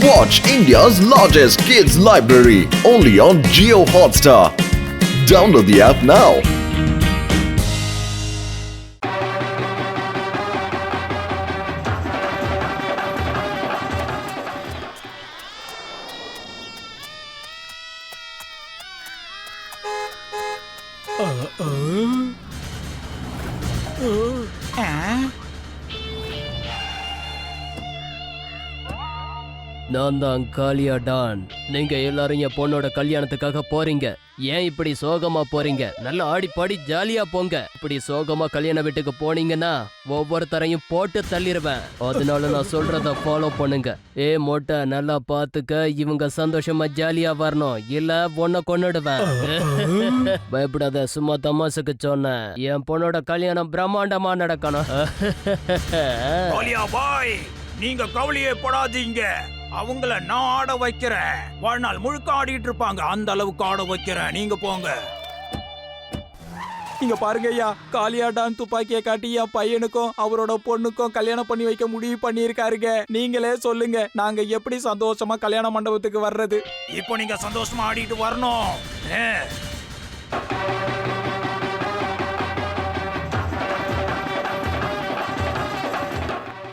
Watch India's largest kids library only on Jio Hotstar. Download the app now. நான் தான் காளியா Don. நீங்க எல்லாரும் என் பொண்ணோட கல்யாணத்துக்காக போறீங்க. ஏன் இப்படி சோகமா போறீங்க? நல்லா ஆடி பாடி ஜாலியா போங்க. இப்படி சோகமா கல்யாண வீட்டுக்கு போனீங்கன்னா ஒவ்வொருத்தரையும் போட்டு தள்ளிடுவேன். அதனால நான் சொல்றத ஃபாலோ பண்ணுங்க. மொட்டை நல்லா பாத்துக்க. இவங்க சந்தோஷமா ஜாலியா வரணும், இல்ல பொண்ணை கொன்னுடுவேன். பயப்படாத, சும்மா தமாசுக்கு சொன்னேன். என் பொண்ணோட கல்யாணம் பிரம்மாண்டமா நடக்கணும். நீங்க கவலையே படாதீங்க. அவங்கள நான் ஆட வைக்கிறேன். வாழ்நாள் முழுக்க ஆடிட்டு இருப்பாங்க. அந்த அளவுக்கு ஆட வைக்கிறேன். நீங்க போங்க. நீங்க பாருங்க ஐயா, காளியாடான் துப்பாக்கியை காட்டி என் பையனுக்கும் அவரோட பொண்ணுக்கும் கல்யாணம் பண்ணி வைக்க முடிவு பண்ணியிருக்காருங்க. நீங்களே சொல்லுங்க, நாங்க எப்படி சந்தோஷமா கல்யாண மண்டபத்துக்கு வர்றது? இப்போ நீங்க சந்தோஷமா ஆடிட்டு வரணும்.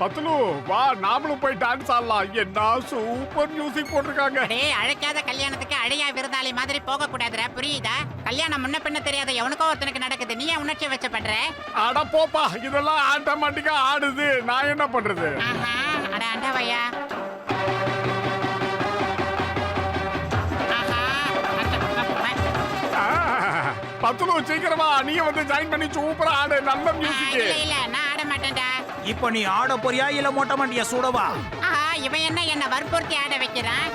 பத்துலு வா, நாமளும் போய் டான்ஸ் ஆடலாம். என்ன சூப்பர் மியூசிக் போட்டிருக்காங்க. அழைக்காத கல்யாணத்துக்கு அழையா விருந்தாளி மாதிரி போக கூடாதுடா, புரியுதா? கல்யாணம் முன்ன பின்ன தெரியாத எவனுக்கோ ஒருத்தனுக்கு நடக்குது. நீ உணர்ச்சி வச்ச பண்ற? அட போப்பா, இதெல்லாம் ஆட்டோமேட்டிக்கா ஆடுது. நான் என்ன பண்றது? அட ஆண்டவையா, பத்துலு சீக்கிரமா நீ வந்து ஜாயின் பண்ணி சூப்பரா ஆடு. நல்ல மியூசிக். இல்ல நான் ஆட மாட்டேன்டா. இப்போ நீ ஆட போறியா இல்ல மொட்டை மாட்டியா சுடவா? இவன் என்ன வற்புறுத்தி ஆட வைக்கிறான்?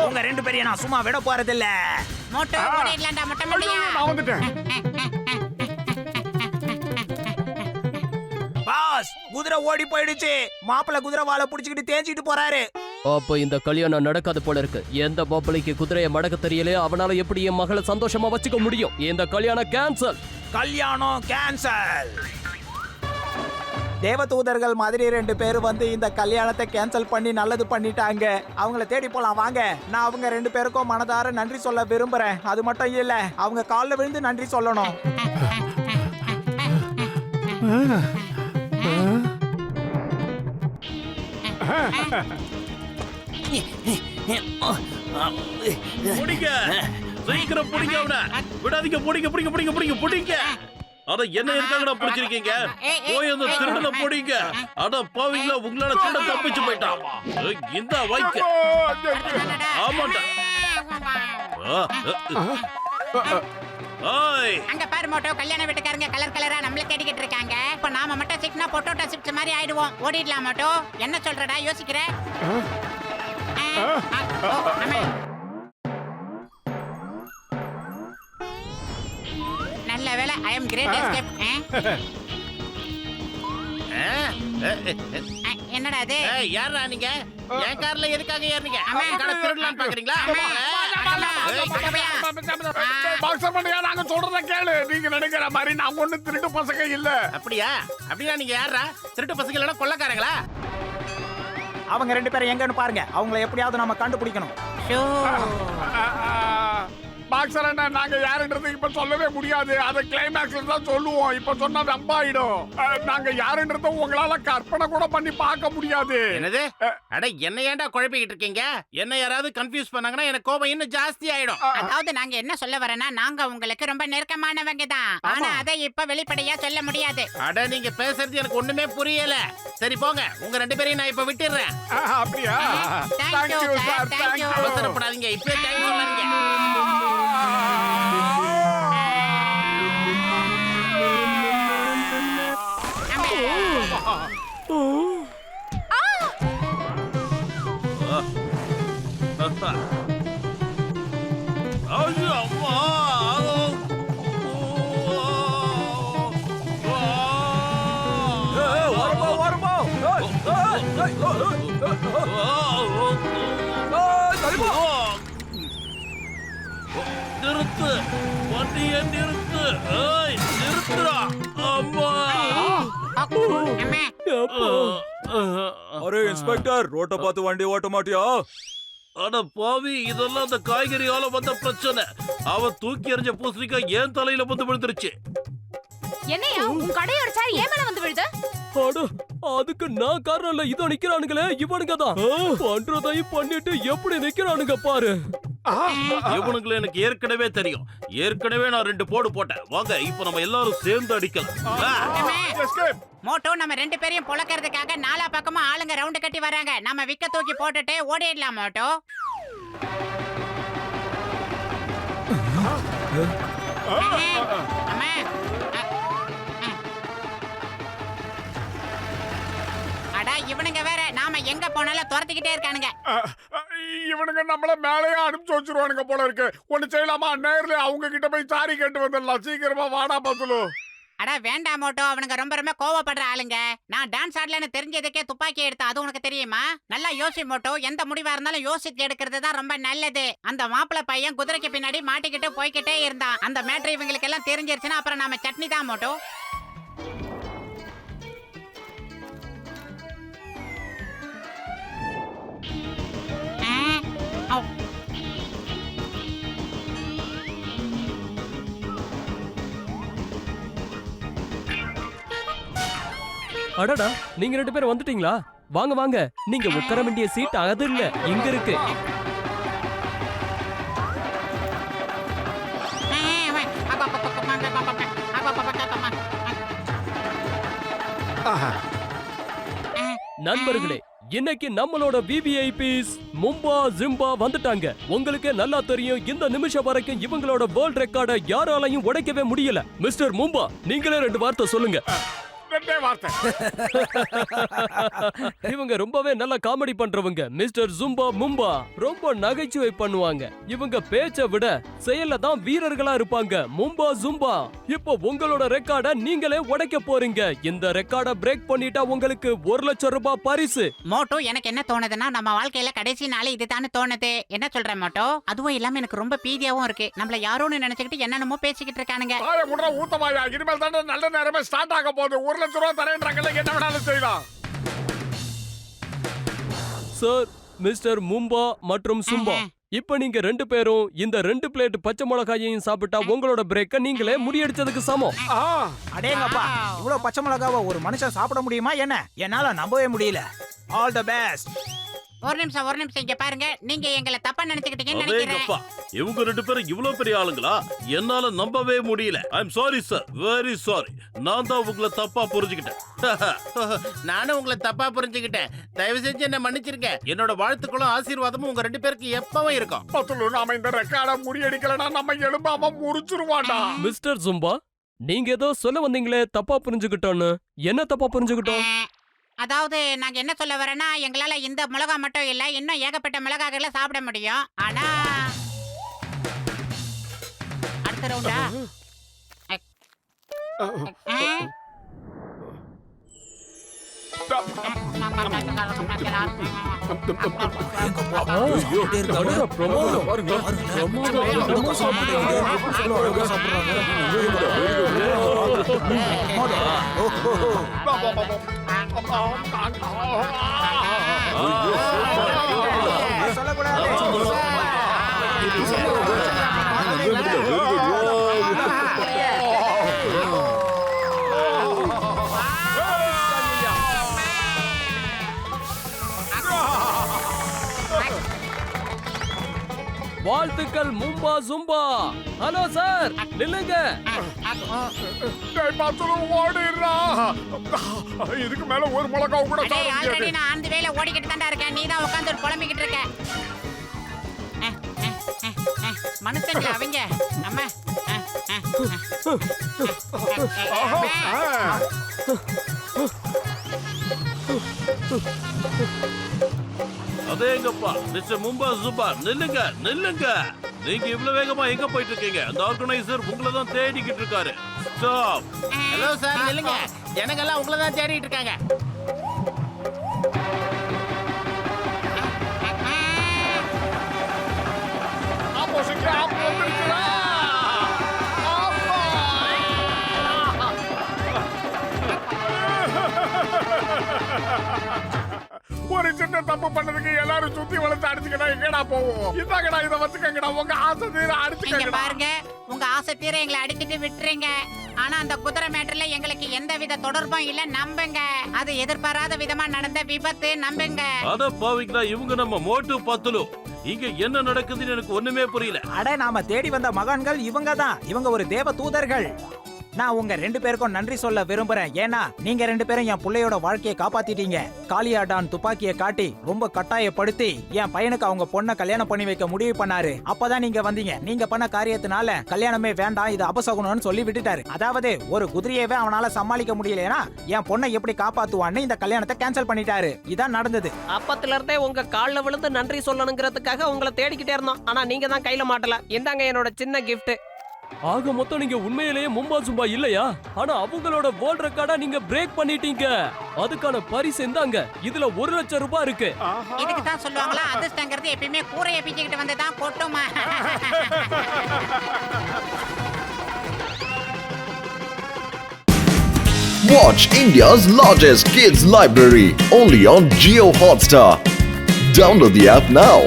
உங்க ரெண்டு பேரையும் நான் சும்மா விட போறதில்ல. மொட்டை ஓடிடலாம்டா, மொட்டை மாட்டியா? நான் வந்துட்டேன். பாஸ், குதிரை ஓடி போயிடுச்சு. மாப்பிள்ள குதிரை வாழை புடிச்சுக்கிட்டு தேஞ்சிட்டு போறாரு. அப்ப இந்த கல்யாணம் நடக்காது போல இருக்கு. எந்த பாப்பளைக்கு குதிரையை மடக்க தெரியலையோ அவனால எப்படி என் மகளை சந்தோஷமா வச்சுக்க முடியும்? இந்த கல்யாணம் கேன்சல். கல்யாணம் கேன்சல். தேவதூதர்கள் மாதிரி 2 பேர் வந்து இந்த கல்யாணத்தை கேன்சல் பண்ணி நல்லது பண்ணிட்டாங்க. அவங்கள தேடி போலாம் வாங்க. நான் அவங்க 2 பேருக்கும் மனதார நன்றி சொல்ல விரும்புறேன். அது மட்டும் இல்ல, அவங்க காலில் விழுந்து நன்றி சொல்லணும். புடிங்க, சீக்கிரம் புடிங்க. அவனை விடாதீங்க. புடிங்க புடிங்க புடிங்க புடிங்க புடிங்க. அட என்ன இருக்காங்கடா பிடிச்சிருக்கீங்க? போய் அந்த திருடனை புடிங்க. அட பாவீங்களா, உங்களால திருட தப்பிச்சு போயிட்டான். இந்த வைக்க ஆமாண்டா. அங்க பாரு மோட்டோ, கல்யாண வீட்டுக்காரங்க கலர் கலரா நம்மள தேடிக்கிட்டு இருக்காங்க. இப்ப நாம மட்டும் சிக்னா பொட்டோட்டோ சிப்ஸ் மாதிரி ஆயிடுவோம். ஓடிடலாம் மோட்டோ. என்ன சொல்றடா, யோசிக்கிற? நல்ல வேளை, ஐ அம் கிரேட் எஸ்கேப். என்னடா இது? யாரா நீங்க? என் கார்ல எதுக்காக ஏறீங்க? திருடலான்னு பாக்குறீங்களா? நாங்க சொல்றத கேளு. நீங்க நினைக்கிற மாதிரி நாங்க ஒண்ணு திருட்டு பசங்க இல்ல. அப்படியா? அப்படியா? நீங்க யாரா? திருட்டு பசங்க இல்லனா கொள்ளக்காரங்களா? அவங்க 2 பேரும் எங்கன்னு பாருங்க. அவங்கள எப்படியாவது நம்ம கண்டுபிடிக்கணும். பாக்ஸர் அண்ணா, நாங்க யாருன்றது இப்ப சொல்லவே முடியாது. அத கிளைமேக்ஸ்ல தான் சொல்லுவோம். இப்ப சொன்னா நம்பாயிடும். நாங்க யாருன்றத உங்களால கற்பனை கூட பண்ணி பார்க்க முடியாது. என்னது? அட என்ன ஏன்டா குழப்பிக்கிட்டு இருக்கீங்க? என்ன யாராவது கன்ஃபியூஸ் பண்ணாங்கன்னா எனக்கு கோபம் இன்னும் ஜாஸ்தி ஆயிடும். அதாவது நாங்க என்ன சொல்ல வரேன்னா, நாங்க உங்களுக்கு ரொம்ப நெருக்கமானவங்க தான். ஆனா அதை இப்ப வெளிப்படையா சொல்ல முடியாது. அட நீங்க பேசுறது எனக்கு ஒண்ணுமே புரியல. சரி போங்க, உங்க 2 பேரையும் நான் இப்ப விட்டுறேன். அப்படியா? Thank you, sir. Thank you. அவசரப்படாதீங்க. இப்பவே தேங்க்ஸ் சொல்லாதீங்க. நிறுத்து, வண்டியை நிறுத்து. ஏய், நிறுத்துடா. அம்மா. அம்மா அரே இன்ஸ்பெக்டர், ரோட்ட பார்த்து வண்டி ஓட்ட மாட்டியா? அட பாவி, இதெல்லாம் அந்த காய்கறியால வந்த பிரச்சனை. அவன் தூக்கி எறிஞ்ச பூசணிக்காய் ஏன் தலையில வந்து விழுந்துருச்சு. என்னையா உன் கடையோட சார் ஏன் மேல வந்து விழுது? அட, அதுக்கு நான் காரணம் இல்ல. இதோ நிக்கிறானுங்களே இவனுங்க தான். பண்றதையும் பண்ணிட்டு எப்படி நிக்கிறானுங்க பாரு. இவனுங்களை எனக்கு ஏற்கனவே தெரியும். ஏற்கனவே நான் 2 போடு போட்டேன். வாங்க, இப்ப நம்ம எல்லாரும் சேர்ந்து அடிக்கலாம். எஸ்கேப். மோட்டோ நம்ம 2 பேரையும் பொளக்கறதுக்காக நாலா பக்கமா ஆளுங்க ரவுண்ட் கட்டி வராங்க. நம்ம விக்க தூக்கி போட்டுட்டு ஓடிடலாம் மோட்டோ. அம்மா அடா, இவனுங்க வேற நாம எங்க போனாலும் துரத்திக்கிட்டே இருக்கானுங்க. இவனுங்க நம்மள மேலேயே அனுப்பிச்சு வச்சிருவானுங்க போல இருக்கு. ஒண்ணு செய்யலாமா? நேர்ல அவங்க கிட்ட போய் சாரி கேட்டு வந்துடலாம். சீக்கிரமா வாடா பத்துலு. அடா வேண்டாம் மோட்டோ, அவனுங்க ரொம்ப கோவப்படுற ஆளுங்க. நான் டான்ஸ் ஆடலன்னு தெரிஞ்சதுக்கே துப்பாக்கி எடுத்தேன். அது உனக்கு தெரியுமா? நல்லா யோசி மோட்டோ. எந்த முடிவா இருந்தாலும் யோசிச்சு எடுக்கிறது தான் ரொம்ப நல்லது. அந்த மாப்பிள்ளை பையன் குதிரைக்கு பின்னாடி மாட்டிக்கிட்டு போய்கிட்டே இருந்தான். அந்த மேட்ரு இவங்களுக்கு எல்லாம் தெரிஞ்சிருச்சுன்னா அப்புறம் நாம சட்னி தான் மோட்டோ. அடடா, நீங்க 2 பேரும் வந்துட்டீங்களா? வாங்க வாங்க. நீங்க உட்கார வேண்டிய சீட் அது இல்ல, இங்க இருக்கு. நண்பர்களே, இன்னைக்கு நம்மளோட VVIPs மும்பா ஜிம்பா வந்துட்டாங்க. உங்களுக்கு நல்லா தெரியும், இந்த நிமிஷம் வரைக்கும் இவங்களோட வேர்ல்ட் ரெக்கார்டை யாராலையும் உடைக்கவே முடியல. மிஸ்டர் மும்பா, நீங்களே 2 வார்த்தை சொல்லுங்க. ரெண்டே வார்த்தை. இவங்க ரொம்பவே நல்ல காமெடி பண்றவங்க. மிஸ்டர் ஜும்பா மும்பா ரொம்ப நகைச்சுவை பண்ணுவாங்க. இவங்க பேச்சை விட செயல்ல தான் வீரர்களா இருப்பாங்க. மும்பா ஜும்பா, இப்போ உங்களோட ரெக்கார்டை நீங்களே உடைக்க போறீங்க. இந்த ரெக்கார்டை பிரேக் பண்ணிட்டா உங்களுக்கு 1 லட்சம் ரூபாய் பரிசு. மோட்டோ, எனக்கு என்ன தோணுதுன்னா நம்ம வாழ்க்கையில கடைசி நாள் இதுதானே தோணுது. என்ன சொல்ற மோட்டோ? அதுவும் இல்லாம எனக்கு ரொம்ப பீதியாவும் இருக்கு. நம்மள யாரோன்னு நினைச்சுக்கிட்டு என்னென்னமோ பேசிக்கிட்டு இருக்கானுங்க. வாய முடுற ஊத்தமாயா. இனிமேல் தானே நல்ல நேரமே ஸ்டார்ட் ஆக போகுது. 1 லட்சம் ரூபாய் தரேன்றாங்கல்ல, என்ன வேணாலும் செய்யலாம். சார், மிஸ்டர் மும்பா மற்றும் சும்பா, இப்ப நீங்க 2 பேரும் இந்த 2 பிளேட் பச்சை மிளகாயையும் சாப்பிட்டா உங்களோட பிரேக்க நீங்களே முறியடிச்சதுக்கு சமம். அடேங்கப்பா, இவ்வளவு பச்சை மிளகாவை ஒரு மனுஷன் சாப்பிட முடியுமா என்ன? என்னால நம்பவே முடியல. All the best. ஒரு நிமிஷம் இங்க பாருங்க. நீங்க எங்களை தப்பா நினைச்சுக்கிட்டீங்கன்னு நினைக்கிறேன். அதேங்கப்பா, இவங்க 2 பேரும் இவ்வளவு பெரிய ஆளுங்களா? என்னால நம்பவே முடியல. I am sorry sir, very sorry. நான் தான் உங்களை தப்பா புரிஞ்சுக்கிட்டேன். நானும் உங்களை தப்பா புரிஞ்சுக்கிட்டேன். தயவு செஞ்சு என்ன மன்னிச்சிருங்க. என்னோட வாழ்த்துக்களும் ஆசீர்வாதமும் உங்க 2 பேருக்கு எப்பவும் இருக்கும். பத்துலு, நாம இந்த ரெக்கார்டை முறியடிக்கலனா நம்ம எலும்பாம முறிச்சிருவான்டா. மிஸ்டர் ஜும்பா, நீங்க ஏதோ சொல்ல வந்தீங்களே, தப்பா புரிஞ்சுக்கிட்டோன்னு. என்ன தப்பா புரிஞ்சுக்கிட்டோம்? அதாவது நாங்க என்ன சொல்ல வரேன்னா, எங்களால இந்த மிளகா மட்டும் இல்ல, இன்னும் ஏகப்பட்ட மிளகாய்களை சாப்பிட முடியும். ஆனா அடுத்த ரவுண்டா? வாழ்த்துக்கள் மும்பா ஜும்பா. ஹலோ சார், நில்லுங்க. ஓடிடுறா. இதுக்கு மேல ஒரு மிளகாவும் கூட சாப்பிட முடியாது. ஆல்ரெடி நான் அந்த வேலை ஓடிக்கிட்டு தான்டா இருக்கேன். நீ தான் உட்கார்ந்து புலம்பிக்கிட்டு இருக்க. மனுஷங்களா அவங்க? நம்ம அதேங்கப்பா, மிஸ்டர் மும்பா ஜும்பா, நில்லுங்க. நீங்க இவ்வளவு வேகமா எங்க போயிட்டு இருக்கீங்க? அந்த ஆர்கனைசர் உங்களை தான் தேடிக்கிட்டு இருக்காரு. ஸ்டாப். ஹலோ சார், இல்லைங்க. ஜனங்க எல்லாம் உங்களை தான் தேடிட்டு இருக்காங்க. ஒரு சின்ன தப்பு பண்ணதுக்கு எல்லாரும் சுத்தி வளர்த்து அடிச்சுக்கிட்டா எங்கடா போவோம்? இதாங்கடா இதை வச்சுக்கங்கடா, உங்க ஆசை தீர இங்க அடிச்சுக்கங்கடா. பாருங்க, உங்க ஆசை தீர எங்களை அடிச்சிட்டு விட்டுருங்க. ஆனா அந்த குதிரை மேட்டர்ல எங்களுக்கு எந்த வித தொடர்பும் இல்ல, நம்புங்க. அது எதிர்பாராத விதமா நடந்த விபத்து, நம்புங்க. அட பாவிங்களா, இவங்க நம்ம மோட்டு பத்துலு. இங்க என்ன நடக்குதுன்னு எனக்கு ஒண்ணுமே புரியல. அட நாம தேடி வந்த மகான்கள் இவங்க தான். இவங்க ஒரு தேவ தூதர்கள். நான் உங்க 2 பேருக்கும் நன்றி சொல்ல விரும்புறேன். ஏன்னா நீங்க 2 பேரும் என் புள்ளையோட வாழ்க்கையை காப்பாத்திட்டீங்க. காளியா டான் துப்பாக்கியை காட்டி ரொம்ப கட்டாயப்படுத்தி என் பையனுக்கு அவங்க பொண்ணை கல்யாணம் பண்ணி வைக்க முடிவு பண்ணாரு. அப்பதான் நீங்க வந்தீங்க. நீங்க பண்ண காரியத்தினால கல்யாணமே வேண்டாம், இது அபசகுனம்னு சொல்லி விட்டுட்டாரு. அதாவது ஒரு குதிரையவே அவனால சமாளிக்க முடியலனா என் பொண்ணை எப்படி காப்பாத்துவான்னு இந்த கல்யாணத்தை கேன்சல் பண்ணிட்டாரு. இதான் நடந்தது. அப்பத்துல இருந்தே உங்க கால்ல விழுந்து நன்றி சொல்லணுங்கிறதுக்காக உங்களை தேடிக்கிட்டே இருந்தோம். ஆனா நீங்க தான் கையில மாட்டல. இந்தாங்க என்னோட சின்ன கிஃப்ட். ஆக மொத்தம் நீங்க உண்மையிலேயே மும்பா சும்பா இல்லையா? ஆனா அவங்களோட வேர்ல்ட் ரெக்கார்டா நீங்க பிரேக் பண்ணிட்டீங்க. அதுக்கான பரிசு இந்தாங்க. இதுல 1 லட்சம் ரூபாய் இருக்கு. இதுக்கு தான் சொல்லுவாங்களா, அதிர்ஷ்டங்கிறது எப்பயுமே கூரையை பிச்சுக்கிட்டு வந்து தான் கொட்டுமா. Watch India's largest kids library only on Jio Hotstar. Download the app now.